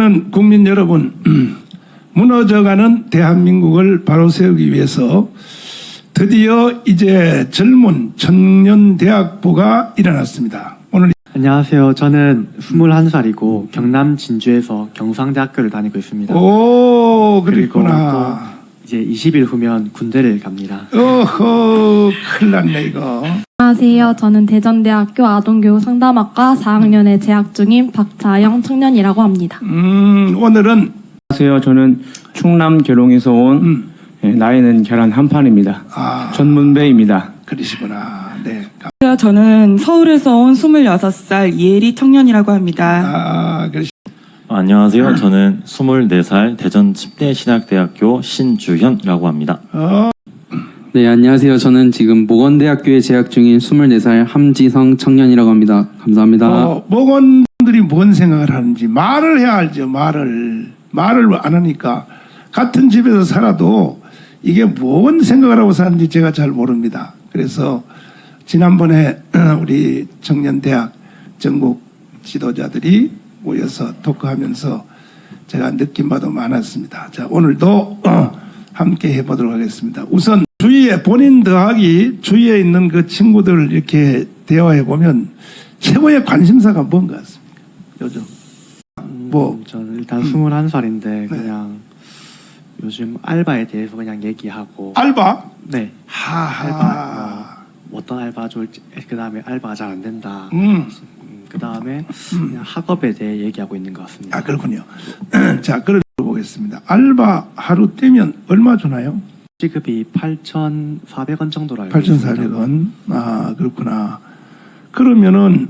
존경하는 국민 여러분, 무너져가는 대한민국을 바로 세우기 위해서 드디어 이제 젊은 청년대학부가 일어났습니다. 오늘 안녕하세요. 저는 21살이고 경남 진주에서 경상대학교를 다니고 있습니다. 오, 그리고 그랬구나. 또 이제 20일 후면 군대를 갑니다. 어허, 큰일 났네 이거. 안녕하세요. 저는 대전대학교 아동교육 상담학과 4학년에 재학 중인 박자영 청년이라고 합니다. 오늘은 안녕하세요. 저는 충남 계룡에서 온 나이는 계란 한 판입니다. 전문배입니다. 그러시구나. 네. 안녕하세요. 저는 서울에서 온 26살 이혜리 청년이라고 합니다. 안녕하세요. 저는 24살 대전 칩대신학대학교 신주현이라고 합니다. 네, 안녕하세요. 저는 지금 모건대학교에 재학 중인 24살 함지성 청년이라고 합니다. 감사합니다. 모건들이 뭔 생각을 하는지 말을 해야 알죠. 말을 안 하니까 같은 집에서 살아도 이게 뭔 생각을 하고 사는지 제가 잘 모릅니다. 그래서 지난번에 우리 청년대학 전국 지도자들이 모여서 토크하면서 제가 느낀 바도 많았습니다. 자, 오늘도 함께 해보도록 하겠습니다. 우선 주위에 본인 더하기 주위에 있는 그 친구들 이렇게 대화해 보면 최고의 관심사가 뭔 것 같습니까? 요즘 저는 일단 21살인데 그냥 요즘 알바에 대해서 그냥 얘기하고. 알바? 네. 하하. 알바, 어떤 알바 좋을지, 그 다음에 알바가 잘 안 된다. 그 다음에 그냥 학업에 대해 얘기하고 있는 것 같습니다. 그렇군요. 자, 그럼 보겠습니다. 알바 하루 뛰면 얼마 주나요? 시급이 8,400원 정도로 알고 있습니다. 8,400원. 그렇구나. 그러면은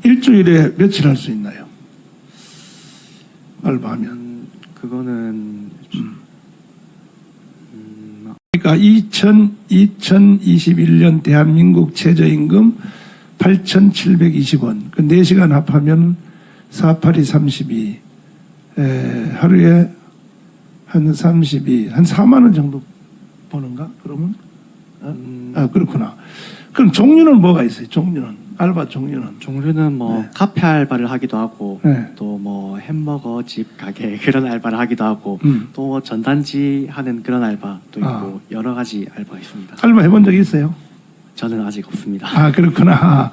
일주일에 며칠 할 수 있나요? 알바하면. 그거는 그러니까 2021년 대한민국 최저임금 8,720원. 그 4시간 합하면 4, 8이 32. 하루에 한 32, 한 4만 원 정도 버는가? 그러면? 그렇구나. 그럼 종류는 뭐가 있어요? 종류는? 알바 종류는 뭐 네. 카페 알바를 하기도 하고 네. 또 뭐 햄버거 집 가게 그런 알바를 하기도 하고 또 전단지 하는 그런 알바도 있고 여러 가지 알바가 있습니다. 알바 해본 적 있어요? 저는 아직 없습니다. 그렇구나.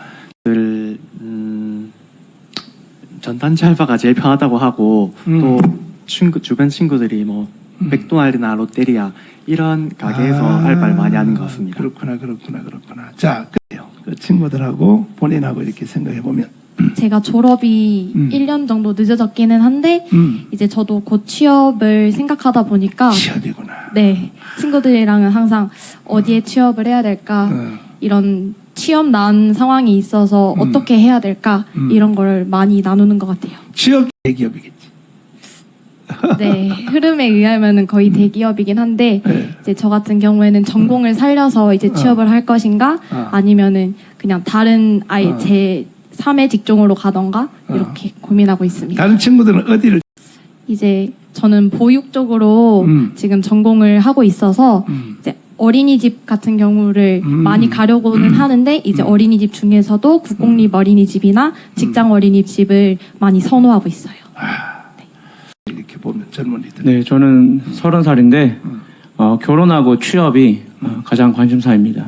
전단지 알바가 제일 편하다고 하고 또 주변 친구들이 뭐 맥도날드나 롯데리아 이런 가게에서 알바를 많이 하는 것 같습니다. 그렇구나. 자, 그래요. 그 친구들하고 본인하고 이렇게 생각해 보면 제가 졸업이 1년 정도 늦어졌기는 한데 이제 저도 곧 취업을 생각하다 보니까 취업이구나. 네, 친구들이랑은 항상 어디에 취업을 해야 될까 이런 취업 난 상황이 있어서 어떻게 해야 될까 이런 걸 많이 나누는 것 같아요. 취업 대기업이겠지. 네, 흐름에 의하면은 거의 대기업이긴 한데 이제 저 같은 경우에는 전공을 살려서 이제 취업을 할 것인가 아니면은 그냥 다른 아예 제 3의 직종으로 가던가 이렇게 고민하고 있습니다. 다른 친구들은 어디를? 이제 저는 보육 쪽으로 지금 전공을 하고 있어서 이제 어린이집 같은 경우를 많이 가려고는 하는데 이제 어린이집 중에서도 국공립 어린이집이나 직장 어린이집을 많이 선호하고 있어요. 이렇게 보면 젊은이들. 네, 저는 30살인데 결혼하고 취업이 가장 관심사입니다.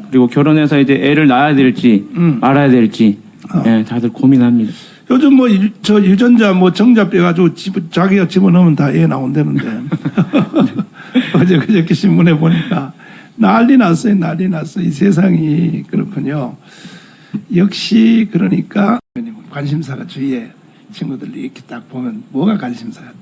그리고 결혼해서 이제 애를 낳아야 될지 말아야 될지 다들 고민합니다. 요즘 뭐 저 유전자 뭐 정자 빼가지고 자기가 집어넣으면 다 애 나온다는데 어제 그저께 신문에 보니까 난리 났어요. 이 세상이. 그렇군요. 역시 그러니까 관심사가 주위에 친구들 이렇게 딱 보면 뭐가 관심사 같아?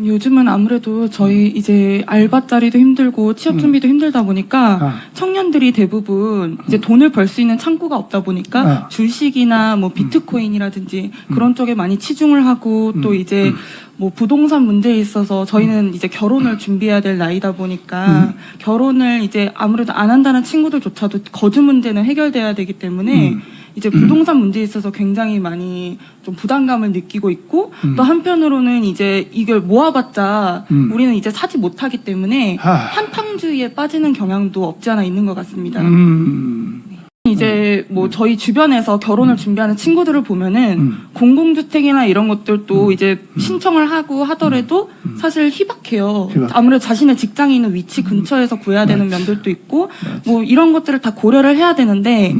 요즘은 아무래도 저희 이제 알바 자리도 힘들고 취업 준비도 힘들다 보니까 청년들이 대부분 이제 돈을 벌 수 있는 창구가 없다 보니까 주식이나 뭐 비트코인이라든지 그런 쪽에 많이 치중을 하고 또 이제 뭐 부동산 문제에 있어서 저희는 이제 결혼을 준비해야 될 나이다 보니까 결혼을 이제 아무래도 안 한다는 친구들조차도 거주 문제는 해결돼야 되기 때문에 이제 부동산 문제에 있어서 굉장히 많이 좀 부담감을 느끼고 있고 또 한편으로는 이제 이걸 모아봤자 우리는 이제 사지 못하기 때문에 한탕주의에 빠지는 경향도 없지 않아 있는 것 같습니다. 이제 뭐 저희 주변에서 결혼을 준비하는 친구들을 보면은 공공주택이나 이런 것들도 이제 신청을 하고 하더라도 사실 희박해요. 아무래도 자신의 직장이 있는 위치 근처에서 구해야 되는 면들도 있고 뭐 이런 것들을 다 고려를 해야 되는데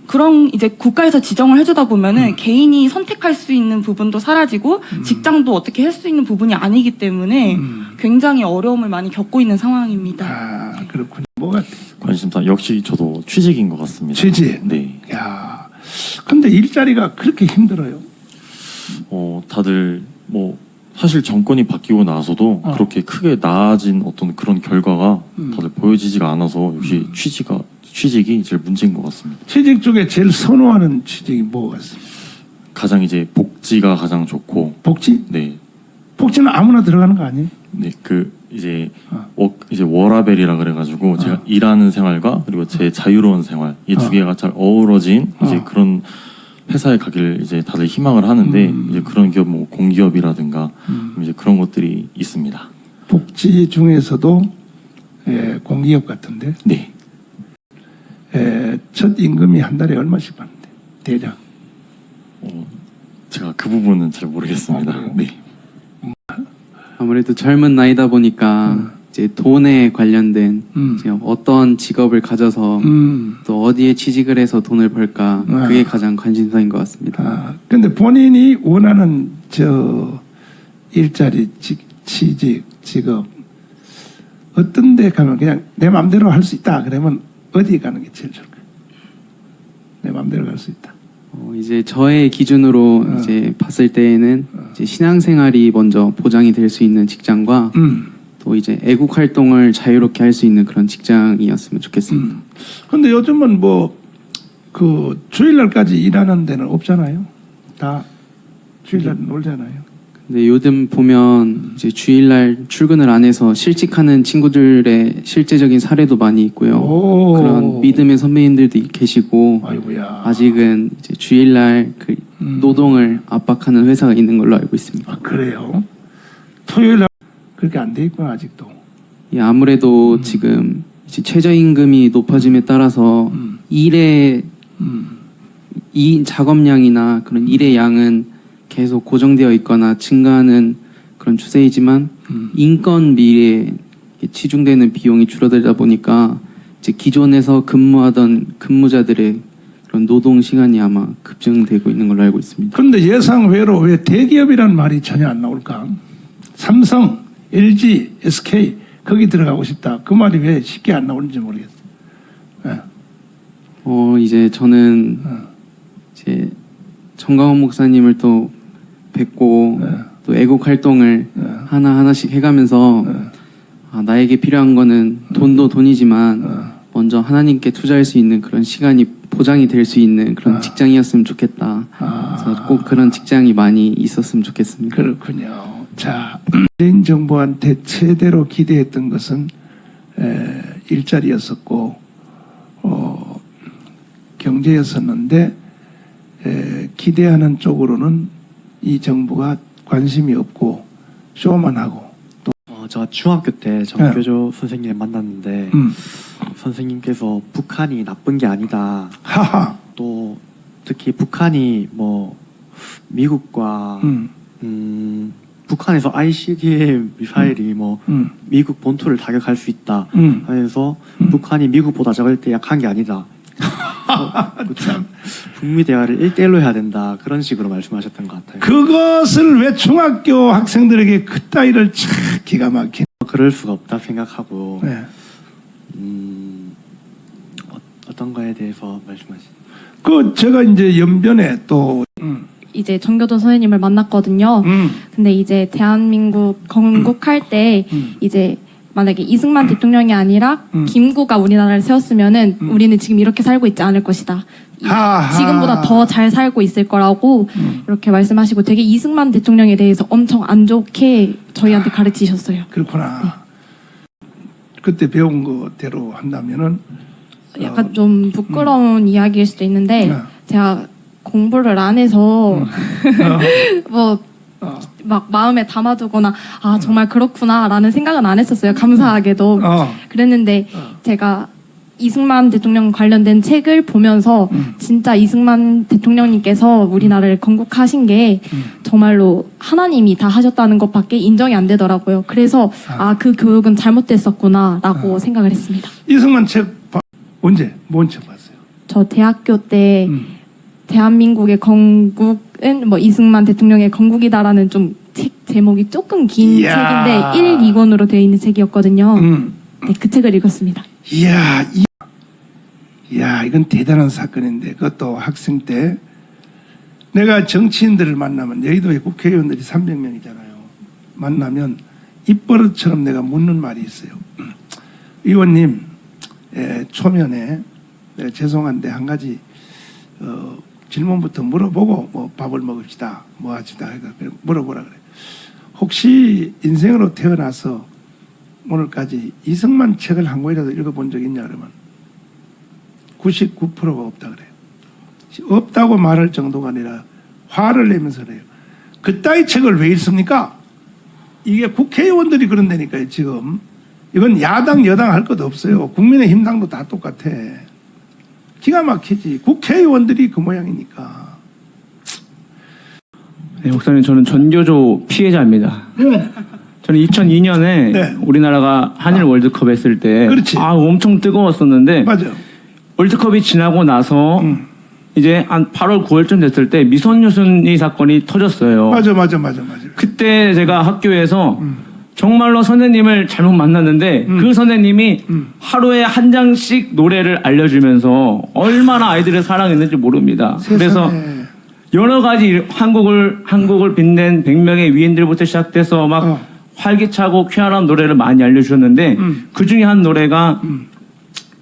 그런 이제 국가에서 지정을 해주다 보면은 개인이 선택할 수 있는 부분도 사라지고 직장도 어떻게 할 수 있는 부분이 아니기 때문에 굉장히 어려움을 많이 겪고 있는 상황입니다. 아, 그렇군요. 뭐가 관심사 역시 저도 취직인 것 같습니다. 취직? 네. 야, 근데 일자리가 그렇게 힘들어요. 다들 뭐 사실 정권이 바뀌고 나서도 그렇게 크게 나아진 어떤 그런 결과가 다들 보여지지가 않아서 역시 취직이 제일 문제인 것 같습니다. 취직 중에 제일 선호하는 취직이 뭐가 있습니까? 가장 이제 복지가 가장 좋고. 복지? 네. 복지는 아무나 들어가는 거 아니에요? 네, 이제 이제 워라벨이라 그래가지고 제가 일하는 생활과 그리고 제 자유로운 생활 이 두 개가 잘 어우러진 이제 그런 회사에 가기를 이제 다들 희망을 하는데 이제 그런 기업 뭐 공기업이라든가 이제 그런 것들이 있습니다. 복지 중에서도 공기업 같은데 네. 첫 임금이 한 달에 얼마씩 받는데 대략? 제가 그 부분은 잘 모르겠습니다. 그래요? 네. 아무래도 젊은 나이다 보니까 이제 돈에 관련된 이제 어떤 직업을 가져서 또 어디에 취직을 해서 돈을 벌까 그게 가장 관심사인 것 같습니다. 근데 본인이 원하는 저 일자리, 취직, 직업 어떤 데 가면 그냥 내 마음대로 할 수 있다 그러면 어디 가는 게 제일 좋을까요? 내 마음대로 갈 수 있다. 이제 저의 기준으로 이제 봤을 때에는 이제 신앙생활이 먼저 보장이 될 수 있는 직장과 또 이제 애국 활동을 자유롭게 할 수 있는 그런 직장이었으면 좋겠습니다. 근데 요즘은 뭐 그 주일날까지 일하는 데는 없잖아요. 다 주일날 놀잖아요. 근데 요즘 보면 이제 주일날 출근을 안 해서 실직하는 친구들의 실제적인 사례도 많이 있고요. 오. 그런 믿음의 선배님들도 계시고 아이고야. 아직은 이제 주일날 그 노동을 압박하는 회사가 있는 걸로 알고 있습니다. 아, 그래요? 토요일날 그렇게 안 돼 있구나 아직도. 예, 아무래도 지금 이제 최저임금이 높아짐에 따라서 일의 이 작업량이나 그런 일의 양은 계속 고정되어 있거나 증가하는 그런 추세이지만 인건 미래에 치중되는 비용이 줄어들다 보니까 이제 기존에서 근무하던 근무자들의 그런 노동 시간이 아마 급증되고 있는 걸로 알고 있습니다. 그런데 예상외로 왜 대기업이라는 말이 전혀 안 나올까? 삼성, LG, SK 거기 들어가고 싶다. 그 말이 왜 쉽게 안 나오는지 모르겠어요. 이제 저는 이제 정강원 목사님을 또 뵙고 또 애국 활동을 하나하나씩 해가면서 나에게 필요한 거는 돈도 돈이지만 먼저 하나님께 투자할 수 있는 그런 시간이 보장이 될 수 있는 그런 직장이었으면 좋겠다. 그래서 꼭 그런 직장이 많이 있었으면 좋겠습니다. 그렇군요. 자, 문재인 정부한테 최대로 기대했던 것은 일자리였었고 경제였었는데 기대하는 쪽으로는 이 정부가 관심이 없고 쇼만 하고 또 저 중학교 때 정교조 선생님을 만났는데 선생님께서 북한이 나쁜 게 아니다. 하하 또 특히 북한이 뭐 미국과 북한에서 ICBM 미사일이 뭐 미국 본토를 타격할 수 있다. 하면서 북한이 미국보다 적을 때 약한 게 아니다. 참. 북미 대화를 1대1로 해야 된다. 그런 식으로 말씀하셨던 것 같아요. 그것을 왜 중학교 학생들에게 그따위를 참 기가 막힌 그럴 수가 없다 생각하고 네. 어떤 거에 대해서 말씀하시죠? 그 제가 이제 연변에 또 이제 정교조 선생님을 만났거든요. 근데 이제 대한민국 건국할 때 이제 만약에 이승만 대통령이 아니라 김구가 우리나라를 세웠으면은 우리는 지금 이렇게 살고 있지 않을 것이다. 지금보다 더 잘 살고 있을 거라고 이렇게 말씀하시고 되게 이승만 대통령에 대해서 엄청 안 좋게 저희한테 가르치셨어요. 그렇구나. 그때 배운 거대로 한다면은 약간 좀 부끄러운 이야기일 수도 있는데 제가 공부를 안 해서 뭐 막 마음에 담아두거나 정말 그렇구나라는 생각은 안 했었어요. 감사하게도 그랬는데 제가 이승만 대통령 관련된 책을 보면서 진짜 이승만 대통령님께서 우리나라를 건국하신 게 정말로 하나님이 다 하셨다는 것밖에 인정이 안 되더라고요. 그래서 그 교육은 잘못됐었구나라고 생각을 했습니다. 이승만 책 언제 뭔 책 봤어요? 저 대학교 때 대한민국의 건국은 뭐 이승만 대통령의 건국이다라는 좀 책 제목이 조금 긴 이야. 책인데 1, 2권으로 되어 있는 책이었거든요. 네, 그 책을 읽었습니다. 이야, 이건 대단한 사건인데 그것도 학생 때 내가 정치인들을 만나면 여의도에 국회의원들이 300명이잖아요. 만나면 입버릇처럼 내가 묻는 말이 있어요. 의원님, 초면에 내가 죄송한데 한 가지 질문부터 물어보고 뭐 밥을 먹읍시다, 뭐 합시다 물어보라 그래. 혹시 인생으로 태어나서 오늘까지 이승만 책을 한 권이라도 읽어본 적 있냐 그러면 99%가 없다 그래요. 없다고 말할 정도가 아니라 화를 내면서 그래요. 그따위 책을 왜 읽습니까? 이게 국회의원들이 그런다니까요. 지금 이건 야당 여당 할 것도 없어요. 국민의힘당도 다 똑같아. 기가 막히지. 국회의원들이 그 모양이니까. 네, 목사님 저는 전교조 피해자입니다. 저는 2002년에 네. 우리나라가 한일 월드컵 했을 때 그렇지. 엄청 뜨거웠었는데 맞아요. 월드컵이 지나고 나서 이제 한 8월 9월쯤 됐을 때 미선유순이 사건이 터졌어요. 맞아. 그때 제가 학교에서 정말로 선생님을 잘못 만났는데 그 선생님이 하루에 한 장씩 노래를 알려주면서 얼마나 아이들을 사랑했는지 모릅니다. 그래서 세상에. 여러 가지 한국을 빛낸 100명의 위인들부터 시작돼서 막 활기차고 쾌활한 노래를 많이 알려주셨는데 그 중에 한 노래가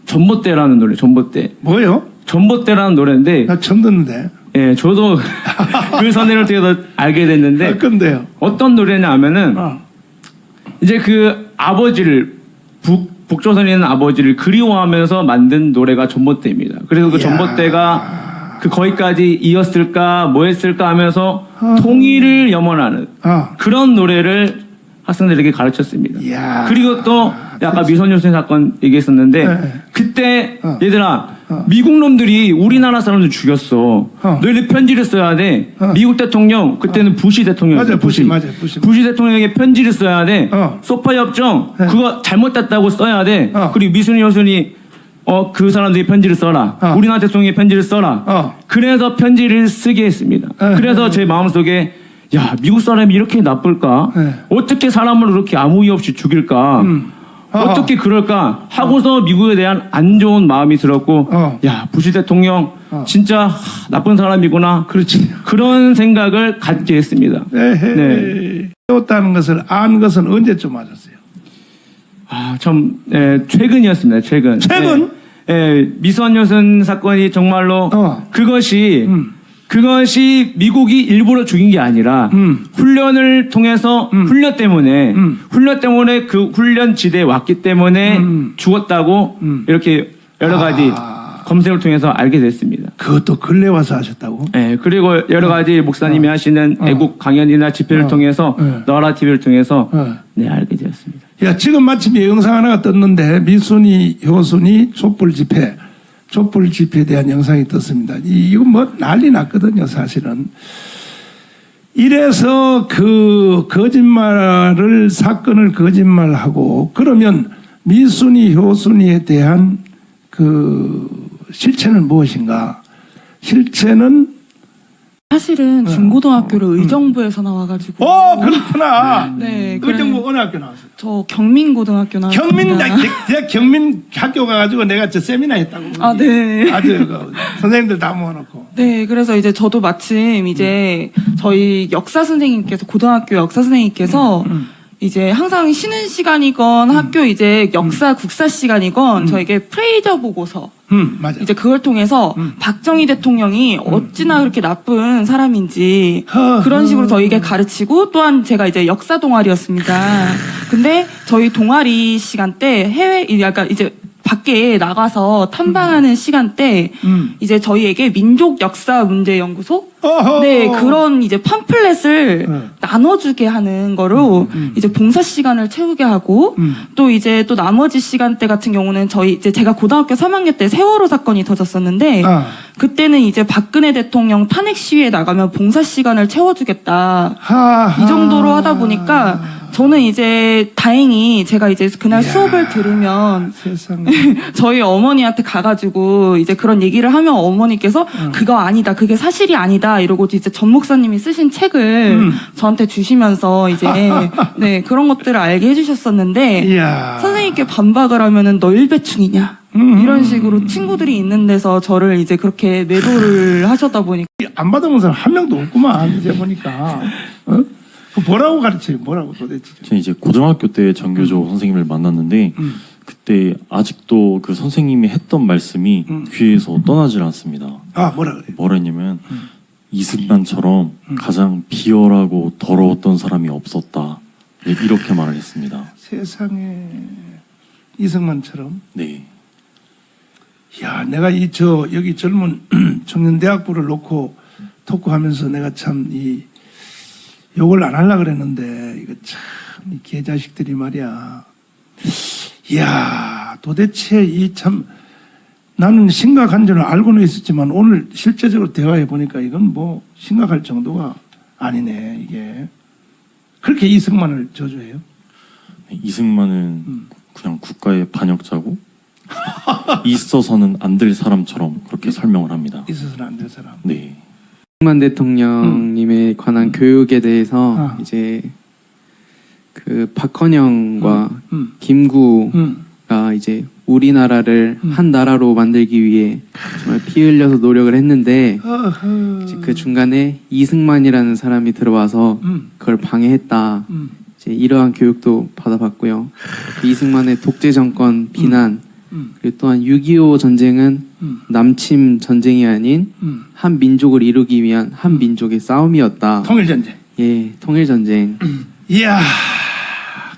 전봇대라는 노래. 전봇대. 뭐요? 전봇대라는 노래인데 나 처음 듣는데. 예, 저도 그 선생님을 통해서 알게 됐는데 근데요. 어떤 노래냐 하면은 이제 그 아버지를 북조선에 있는 아버지를 그리워하면서 만든 노래가 전봇대입니다. 그래서 그 이야. 전봇대가 그 거기까지 이었을까 뭐 했을까 하면서 통일을 염원하는 그런 노래를 학생들에게 가르쳤습니다. 이야. 그리고 또 아까 미선유순 사건 얘기했었는데 네. 그때 얘들아 미국 놈들이 우리나라 사람들 죽였어. 너희들 편지를 써야 돼. 미국 대통령 그때는 부시 대통령이었어요. 맞아. 부시 대통령에게 편지를 써야 돼. 소파 협정 네. 그거 잘못됐다고 써야 돼. 그리고 미순이 그 사람들이 편지를 써라. 우리나라 대통령이 편지를 써라. 그래서 편지를 쓰게 했습니다. 그래서 제 마음속에 야 미국 사람이 이렇게 나쁠까? 네. 어떻게 사람을 그렇게 아무 이유 없이 죽일까? 어떻게 그럴까? 하고서 미국에 대한 안 좋은 마음이 들었고 야 부시 대통령 진짜 나쁜 사람이구나. 그렇지. 그런 생각을 갖게 했습니다. 에헤이. 네. 배웠다는 것을 안 것은 언제쯤 아셨어요? 최근이었습니다. 최근. 최근? 미선여순 사건이 정말로 그것이 미국이 일부러 죽인 게 아니라 훈련을 통해서 훈련 때문에 그 훈련 지대에 왔기 때문에 죽었다고 이렇게 여러 가지 검색을 통해서 알게 됐습니다. 그것도 근래 와서 하셨다고? 네, 그리고 여러 가지 목사님이 하시는 애국 강연이나 집회를 통해서 너라 TV를 통해서 알게 되었습니다. 야, 지금 마침 영상 하나가 떴는데 미순이 효순이 촛불 집회에 대한 영상이 떴습니다. 이거 뭐 난리 났거든요, 사실은. 이래서 그 사건을 거짓말하고 그러면 미순이 효순이에 대한 그 실체는 무엇인가? 실체는 사실은 중고등학교를 의정부에서 나와가지고. 그렇구나. 네, 의정부 어느 학교 나왔어요? 저 경민고등학교 나왔습니다. 내가 경민 학교 가가지고 내가 저 세미나 했다고. 네. 아주 선생님들 다 모아놓고. 네, 그래서 이제 저도 마침 이제 저희 역사 선생님께서 고등학교 역사 선생님께서 이제 항상 쉬는 시간이건 학교 이제 역사 국사 시간이건 저에게 프레이저 보고서 맞아. 이제 그걸 통해서 박정희 대통령이 어찌나 그렇게 나쁜 사람인지 그런 식으로 저희에게 가르치고 또한 제가 이제 역사 동아리였습니다. 근데 저희 동아리 시간 때 약간 이제 밖에 나가서 탐방하는 시간대 이제 저희에게 민족 역사 문제 연구소 네 그런 이제 팜플렛을 나눠주게 하는 거로 이제 봉사 시간을 채우게 하고 또 이제 또 나머지 시간대 같은 경우는 저희 이제 제가 고등학교 3학년 때 세월호 사건이 터졌었는데 그때는 이제 박근혜 대통령 탄핵 시위에 나가면 봉사 시간을 채워주겠다 이 정도로 하다 보니까 저는 이제 다행히 제가 이제 그날 수업을 들으면 세상에. 저희 어머니한테 가가지고 이제 그런 얘기를 하면 어머니께서 그거 아니다, 그게 사실이 아니다 이러고 이제 전 목사님이 쓰신 책을 저한테 주시면서 이제 네 그런 것들을 알게 해주셨었는데 이야. 선생님께 반박을 하면은 너 일배충이냐 이런 식으로 친구들이 있는 데서 저를 이제 그렇게 매도를 하셨다 보니까 안 받아본 사람 한 명도 없구만 이제 보니까. 어? 그 뭐라고 가르쳐요? 뭐라고 도대체? 저는 이제 고등학교 때 전교조 선생님을 만났는데 그때 아직도 그 선생님이 했던 말씀이 귀에서 떠나질 않습니다. 아 뭐라 그래? 뭐라 했냐면 이승만처럼 가장 비열하고 더러웠던 사람이 없었다. 네, 이렇게 말을 했습니다. 세상에 이승만처럼. 네. 야, 내가 여기 젊은 청년대학부를 놓고 토크하면서 내가 참 욕을 안 하려고 그랬는데, 이거 참, 이 개자식들이 말이야. 이야, 도대체 나는 심각한 줄은 알고는 있었지만, 오늘 실제적으로 대화해 보니까 이건 뭐, 심각할 정도가 아니네, 이게. 그렇게 이승만을 저주해요? 이승만은 그냥 국가의 반역자고, 있어서는 안 될 사람처럼 그렇게 설명을 합니다. 있어서는 안 될 사람. 네. 이승만 대통령님에 관한 교육에 대해서 이제 그 박헌영과 김구가 이제 우리나라를 한 나라로 만들기 위해 정말 피 흘려서 노력을 했는데 이제 그 중간에 이승만이라는 사람이 들어와서 그걸 방해했다. 이제 이러한 교육도 받아봤고요. 이승만의 독재 정권 비난 그리고 또한 6.25 전쟁은 남침 전쟁이 아닌 한 민족을 이루기 위한 한 민족의 싸움이었다. 통일전쟁. 예, 통일전쟁. 이야.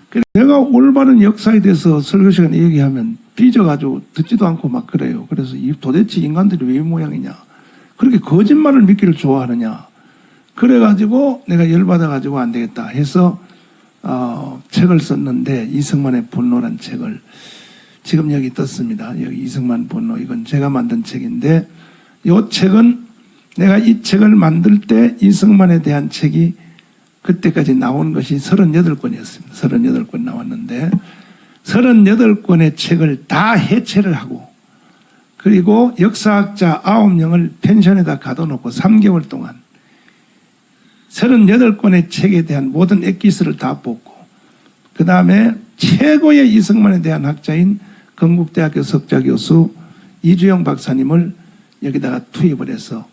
그래, 내가 올바른 역사에 대해서 설교 시간에 얘기하면 삐져가지고 듣지도 않고 막 그래요. 그래서 도대체 인간들이 왜 이 모양이냐. 그렇게 거짓말을 믿기를 좋아하느냐. 그래가지고 내가 열받아가지고 안 되겠다 해서 책을 썼는데 이승만의 분노란 책을 지금 여기 떴습니다. 여기 이승만 분노. 이건 제가 만든 책인데 이 책은 내가 이 책을 만들 때 이승만에 대한 책이 그때까지 나온 것이 38권이었습니다. 38권 나왔는데 38권의 책을 다 해체를 하고 그리고 역사학자 9명을 펜션에다 가둬놓고 3개월 동안 38권의 책에 대한 모든 엑기스를 다 뽑고 그 다음에 최고의 이승만에 대한 학자인 건국대학교 석좌교수 이주영 박사님을 여기다가 투입을 해서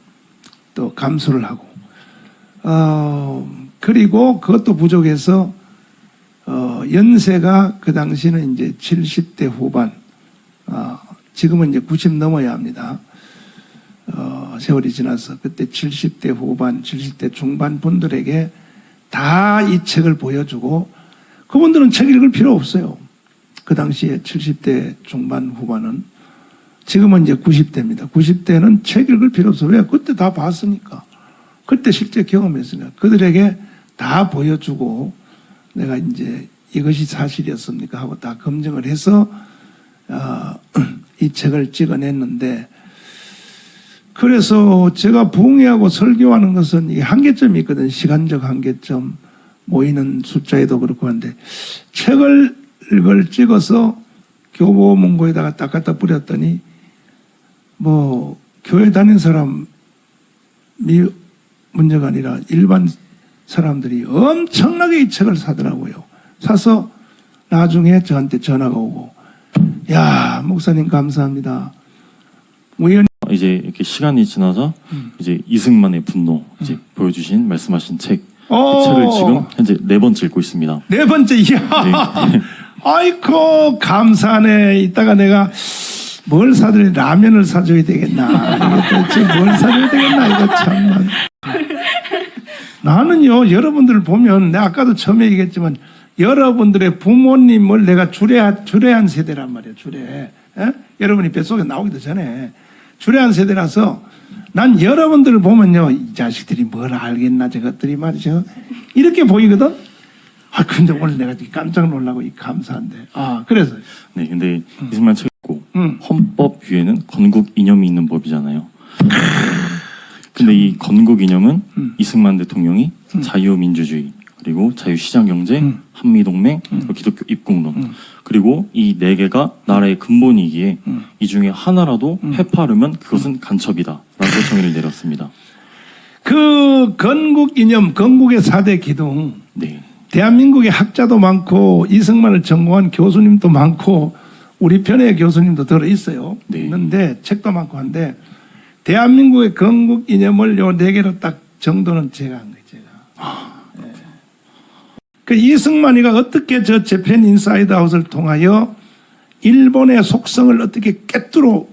또 감수를 하고 그리고 그것도 부족해서 연세가 그 당시는 이제 70대 후반 지금은 이제 90 넘어야 합니다. 세월이 지나서 그때 70대 후반 70대 중반 분들에게 다 이 책을 보여주고 그분들은 책 읽을 필요 없어요. 그 당시에 70대 중반 후반은 지금은 이제 90대입니다. 90대는 책 읽을 필요 없어요. 왜? 그때 다 봤으니까. 그때 실제 경험했으니까. 그들에게 다 보여주고 내가 이제 이것이 사실이었습니까? 하고 다 검증을 해서 이 책을 찍어냈는데 그래서 제가 부흥회하고 설교하는 것은 이 한계점이 있거든. 시간적 한계점, 모이는 숫자에도 그렇고 한데 책을 이걸 찍어서 교보문고에다가 딱 갖다 뿌렸더니 뭐 교회 다닌 사람이 문제가 아니라 일반 사람들이 엄청나게 이 책을 사더라고요. 사서 나중에 저한테 전화가 오고 야 목사님 감사합니다. 우연히 이제 이렇게 시간이 지나서 이제 이승만의 분노 이제 보여주신 말씀하신 책 그 책을 지금 현재 4번째 읽고 있습니다. 4번째 이야. 네. 아이고 감사하네. 이따가 내가 뭘 사드려 라면을 사줘야 되겠나. 이게 도대체 뭘 사줘야 되겠나. 이거 참. 나는요 여러분들을 보면 내가 아까도 처음에 얘기했지만 여러분들의 부모님을 내가 주례한 세대란 말이에요. 주례. 예? 여러분이 뱃속에 나오기도 전에 주례한 세대라서 난 여러분들을 보면요, 이 자식들이 뭘 알겠나 저것들이 말이죠 이렇게 보이거든. 아 근데 오늘 내가 깜짝 놀라고 이 감사한데. 아 그래서 네, 근데 이승만 책 읽고 음. 헌법 위에는 건국 이념이 있는 법이잖아요. 근데 이 건국 이념은 이승만 대통령이 자유민주주의 그리고 자유시장 경제, 한미동맹, 그리고 기독교 입국론 그리고 이 네 개가 나라의 근본이기에 이 중에 하나라도 해파르면 그것은 간첩이다라고 정의를 내렸습니다. 그 건국 이념, 건국의 4대 기둥. 네, 대한민국의 학자도 많고 이승만을 전공한 교수님도 많고 우리 편의 교수님도 들어 있어요. 네. 있는데 책도 많고 한데 대한민국의 건국 이념을 요 네 개로 딱 정도는 제가 한 거예요. 제가. 예. 그 이승만이가 어떻게 저 재팬 인사이드 아웃을 통하여 일본의 속성을 어떻게 꿰뚫어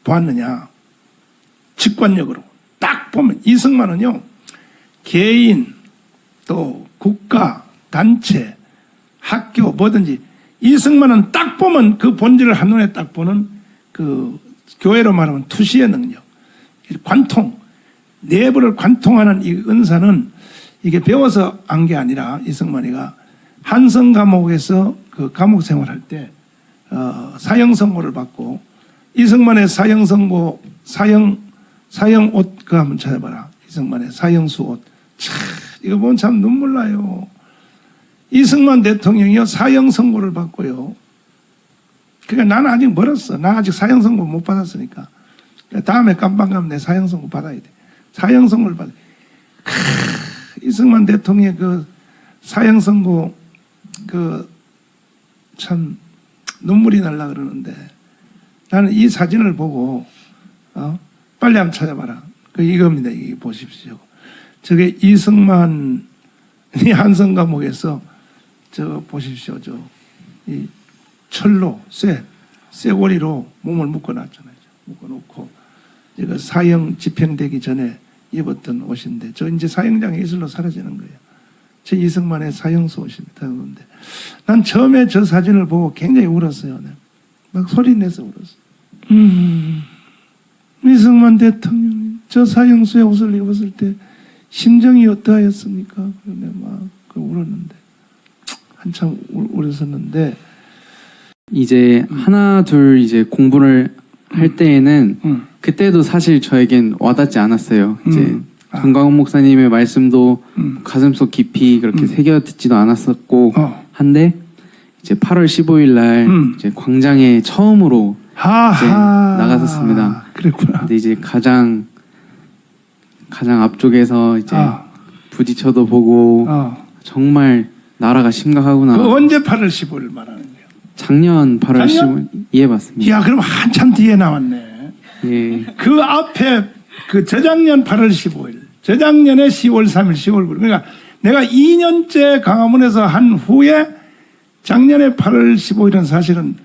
보았느냐. 직관력으로 딱 보면 이승만은요 개인 또 국가 단체 학교 뭐든지 이승만은 딱 보면 그 본질을 한눈에 딱 보는 그 교회로 말하면 투시의 능력 관통 내부를 관통하는 이 은사는 이게 배워서 한 게 아니라 이승만이가 한성 감옥에서 그 감옥 생활할 때 사형 선고를 받고 이승만의 사형 선고 사형 옷 그거 한번 찾아봐라. 이승만의 사형수 옷. 참 이거 보면 참 눈물 나요. 이승만 대통령이요 사형 선고를 받고요. 그러니까 나는 아직 멀었어. 나 아직 사형 선고 못 받았으니까. 다음에 깜빵 가면 내 사형 선고 받아야 돼. 사형 선고를 받아. 이승만 대통령의 그 사형 선고 그 참 눈물이 날라 그러는데 나는 이 사진을 보고 빨리 한번 찾아봐라. 그 이겁니다. 이게 보십시오. 저게 이승만이 한성 감옥에서 저 보십시오. 저 이 철로 쇠고리로 몸을 묶어놨잖아요. 묶어놓고 이거 사형 집행되기 전에 입었던 옷인데 저 이제 사형장에 이슬로 사라지는 거예요. 저 이승만의 사형수 옷입니다. 그런데 난 처음에 저 사진을 보고 굉장히 울었어요. 막 소리 내서 울었어요. 이승만 대통령이 저 사형수의 옷을 입었을 때 심정이 어떠하였습니까? 그런데 막 울었는데 한참 울었었는데 이제 하나 둘 이제 공부를 할 때에는 그때도 사실 저에겐 와닿지 않았어요. 이제 정광훈 목사님의 말씀도 가슴속 깊이 그렇게 새겨 듣지도 않았었고 한데 이제 8월 15일 날 이제 광장에 처음으로 이제 나갔었습니다. 그랬구나. 근데 이제 가장 앞쪽에서 이제 부딪혀도 보고 정말 나라가 심각하구나. 그 언제 8월 15일 말하는 거예요? 작년 8월 15일 예 맞습니다. 야, 그럼 한참 뒤에 나왔네. 예. 그 앞에 그 저작년 8월 15일, 저작년에 10월 3일, 10월 9일. 그러니까 내가 2년째 강화문에서 한 후에 작년에 8월 15일은 사실은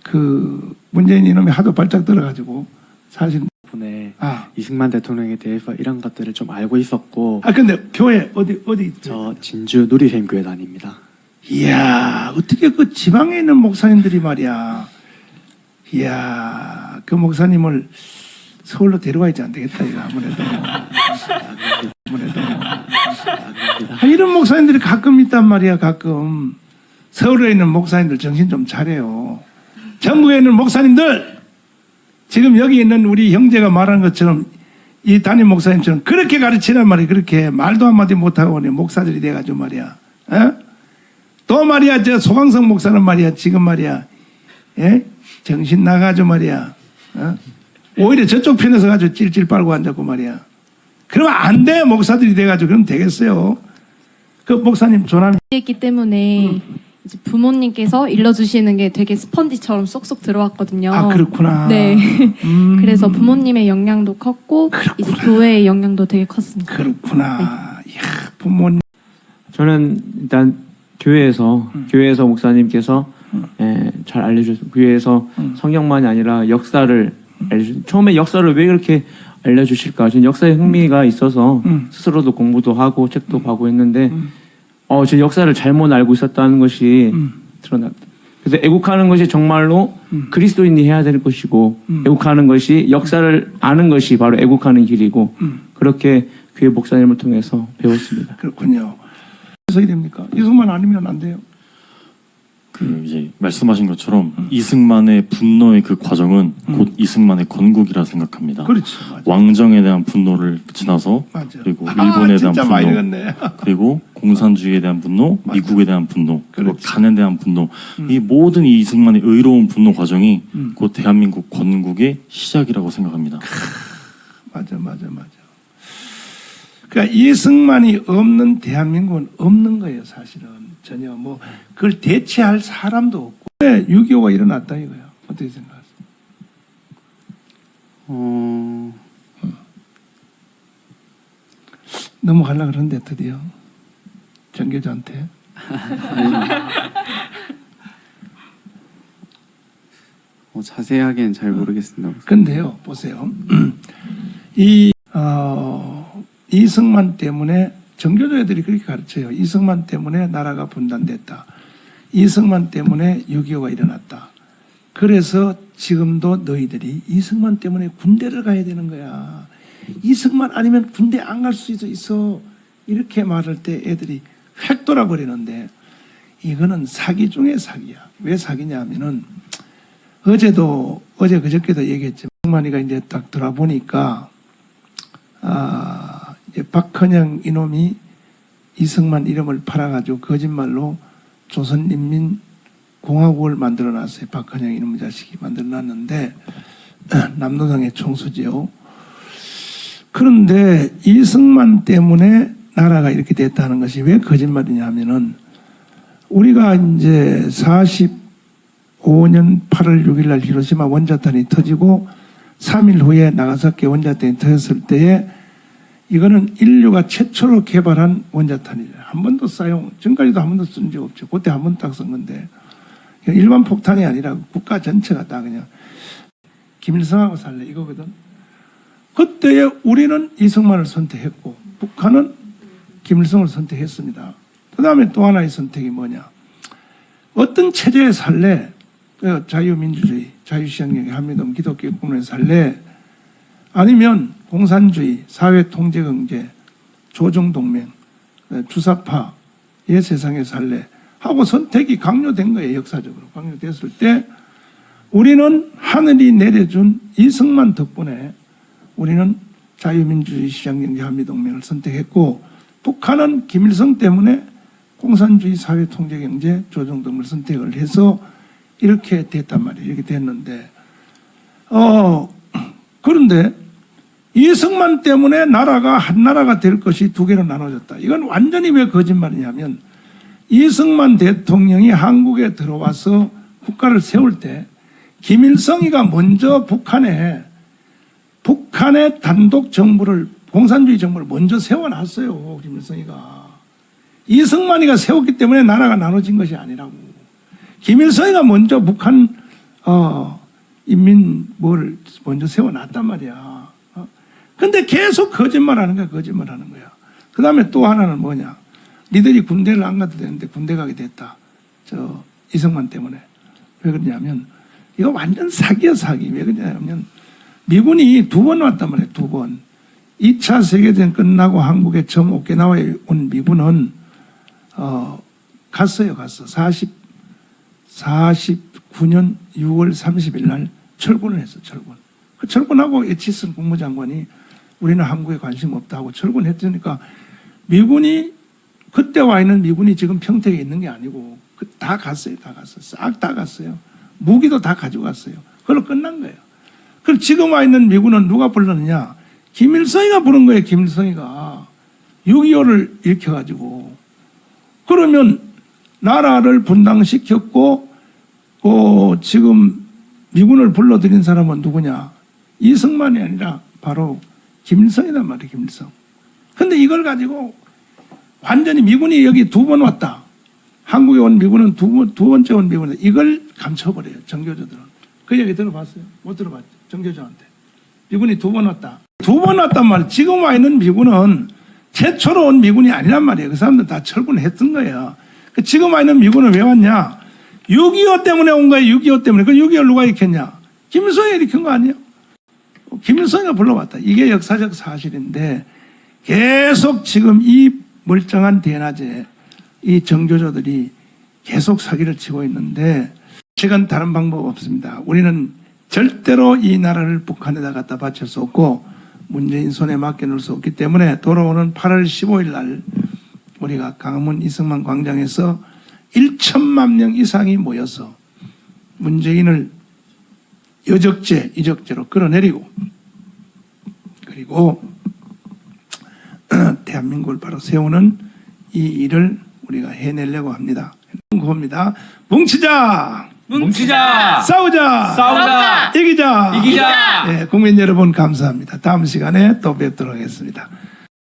그 문재인 이놈이 하도 발작 들어가지고 사실 분에 이승만 대통령에 대해서 이런 것들을 좀 알고 있었고. 근데 교회 어디 저 진주 누리샘 교회 다닙니다. 이야, 어떻게 그 지방에 있는 목사님들이 말이야. 이야, 그 목사님을 서울로 데려가야지 안 되겠다, 이거 아무래도. 이런 목사님들이 가끔 있단 말이야, 가끔. 서울에 있는 목사님들 정신 좀 차려요. 전국에 있는 목사님들, 지금 여기 있는 우리 형제가 말하는 것처럼 이 담임 목사님처럼 그렇게 가르치란 말이야, 그렇게. 말도 한마디 못하고 목사들이 돼가지고 말이야. 또 말이야, 저 소강성 목사는 말이야, 지금 말이야, 예? 정신 나가지고 말이야, 오히려 저쪽 편에서 가지고 찔찔 빨고 앉았고 말이야. 그러면 안 돼, 목사들이 돼가지고. 그럼 되겠어요. 그 목사님 조남이 했기 때문에 이제 부모님께서 일러주시는 게 되게 스펀지처럼 쏙쏙 들어왔거든요. 그렇구나. 네. 그래서 부모님의 영향도 컸고 이제 교회의 영향도 되게 컸습니다. 그렇구나. 이야, 부모님. 저는 일단 교회에서 목사님께서 잘 알려주셨어요. 교회에서 성경만이 아니라 역사를 알려주셨어요. 처음에 역사를 왜 그렇게 알려주실까? 저는 역사에 흥미가 있어서 스스로도 공부도 하고 책도 보고 했는데 저 역사를 잘못 알고 있었다는 것이 드러났다. 그래서 애국하는 것이 정말로 그리스도인이 해야 될 것이고 애국하는 것이 역사를 아는 것이 바로 애국하는 길이고 그렇게 교회 목사님을 통해서 배웠습니다. 그렇군요. 그래서 됩니까? 이승만 아니면 안 돼요. 그 이제 말씀하신 것처럼 이승만의 분노의 그 과정은 곧 이승만의 건국이라 생각합니다. 그렇지. 맞아. 왕정에 대한 분노를 지나서 맞아. 그리고 일본에 대한 진짜 많이 분노 읽었네. 그리고 공산주의에 대한 분노, 맞아. 미국에 대한 분노, 그리고 그렇지. 간에 대한 분노 이 모든 이 이승만의 의로운 분노 과정이 곧 대한민국 건국의 시작이라고 생각합니다. 맞아. 그러니까 이승만이 없는 대한민국은 없는 거예요, 사실은. 전혀 뭐 그걸 대체할 사람도 없고. 왜 6.25가 일어났다 이거야. 어떻게 생각하세요? 넘어가려고 그러는데 드디어 정교조한테. 자세하게는 잘 모르겠습니다. 근데요, 보세요. 이승만 때문에 정교조 애들이 그렇게 가르쳐요. 이승만 때문에 나라가 분단됐다. 이승만 때문에 6.25가 일어났다. 그래서 지금도 너희들이 이승만 때문에 군대를 가야 되는 거야. 이승만 아니면 군대 안 갈 수도 있어. 이렇게 말할 때 애들이 획 돌아버리는데 이거는 사기 중에 사기야. 왜 사기냐 하면은 어제 그저께도 얘기했지만 이승만이가 이제 딱 돌아보니까 이제 박헌영 이놈이 이승만 이름을 팔아가지고 거짓말로 조선인민공화국을 만들어놨어요. 박헌영 이놈의 자식이 만들어놨는데 남노당의 총수지요. 그런데 이승만 때문에 나라가 이렇게 됐다는 것이 왜 거짓말이냐 하면은 우리가 이제 45년 8월 6일 날 히로시마 원자탄이 터지고 3일 후에 나가사키 원자탄이 터졌을 때에 이거는 인류가 최초로 개발한 원자탄이에요. 한 번도 지금까지도 한 번도 쓴 적 없죠. 그때 한 번 딱 쓴 건데 일반 폭탄이 아니라 국가 전체가 다 그냥 김일성하고 살래 이거거든. 그때에 우리는 이승만을 선택했고 북한은 김일성을 선택했습니다. 그 다음에 또 하나의 선택이 뭐냐. 어떤 체제에 살래? 자유민주주의, 자유시장경제, 한미동, 기독교 국민에 살래? 아니면 공산주의, 사회통제경제, 조정동맹, 주사파의 세상에 살래? 하고 선택이 강요된 거예요. 역사적으로. 강요됐을 때 우리는 하늘이 내려준 이승만 덕분에 우리는 자유민주주의, 시장경제, 한미동맹을 선택했고 북한은 김일성 때문에 공산주의, 사회통제경제, 조정동맹을 선택을 해서 이렇게 됐단 말이에요. 이렇게 됐는데 그런데 이승만 때문에 나라가 한 나라가 될 것이 두 개로 나눠졌다. 이건 완전히 왜 거짓말이냐면 이승만 대통령이 한국에 들어와서 국가를 세울 때 김일성이가 먼저 북한에 단독 정부를 공산주의 정부를 먼저 세워놨어요. 김일성이가. 이승만이가 세웠기 때문에 나라가 나눠진 것이 아니라고. 김일성이가 먼저 북한 인민 뭘 먼저 세워놨단 말이야. 근데 계속 거짓말하는 거야. 거짓말하는 거야. 그 다음에 또 하나는 뭐냐. 니들이 군대를 안 가도 되는데 군대 가게 됐다. 이승만 때문에. 왜 그러냐면 이거 완전 사기야 사기. 왜 그러냐면 미군이 2번 왔단 말이에요. 2번. 2차 세계대전 끝나고 한국에 처음 오키나와에 온 미군은 갔어요. 49년 6월 30일 날 철군을 했어. 철군. 그 철군하고 에치슨 국무장관이 우리는 한국에 관심 없다고 철군했으니까 미군이 그때 와 있는 미군이 지금 평택에 있는 게 아니고 다 갔어요. 다 갔어요. 싹 다 갔어요. 무기도 다 가져갔어요. 그걸로 끝난 거예요. 그럼 지금 와 있는 미군은 누가 불렀느냐? 김일성이가 부른 거예요. 김일성이가 6.25를 일으켜가지고. 그러면 나라를 분당시켰고 지금 미군을 불러들인 사람은 누구냐? 이승만이 아니라 바로 김일성이란 말이에요. 김일성. 근데 이걸 가지고 완전히 미군이 여기 2번 왔다. 한국에 온 미군은 두 번째 온 미군은 이걸 감춰버려요. 정교조들은. 그 얘기 들어봤어요? 못 들어봤죠? 정교조한테. 미군이 2번 왔다. 2번 왔단 말이에요. 지금 와 있는 미군은 최초로 온 미군이 아니란 말이에요. 그 사람들 다 철군했던 거예요. 지금 와 있는 미군은 왜 왔냐? 6.25 때문에 온 거예요. 6.25 때문에. 그 6.25 누가 일으켰냐? 김일성이 일으킨 거 아니에요? 김일성이가 불러왔다. 이게 역사적 사실인데 계속 지금 이 멀쩡한 대낮에 이 정교조들이 계속 사기를 치고 있는데 시간 다른 방법 없습니다. 우리는 절대로 이 나라를 북한에다 갖다 바칠 수 없고 문재인 손에 맡겨놓을 수 없기 때문에 돌아오는 8월 15일 날 우리가 강화문 이승만 광장에서 1천만 명 이상이 모여서 문재인을 여적죄, 이적죄로 끌어내리고 그리고 대한민국을 바로 세우는 이 일을 우리가 해내려고 합니다. 그겁니다. 뭉치자! 뭉치자! 싸우자! 싸우자! 이기자! 이기자! 네, 국민 여러분 감사합니다. 다음 시간에 또 뵙도록 하겠습니다.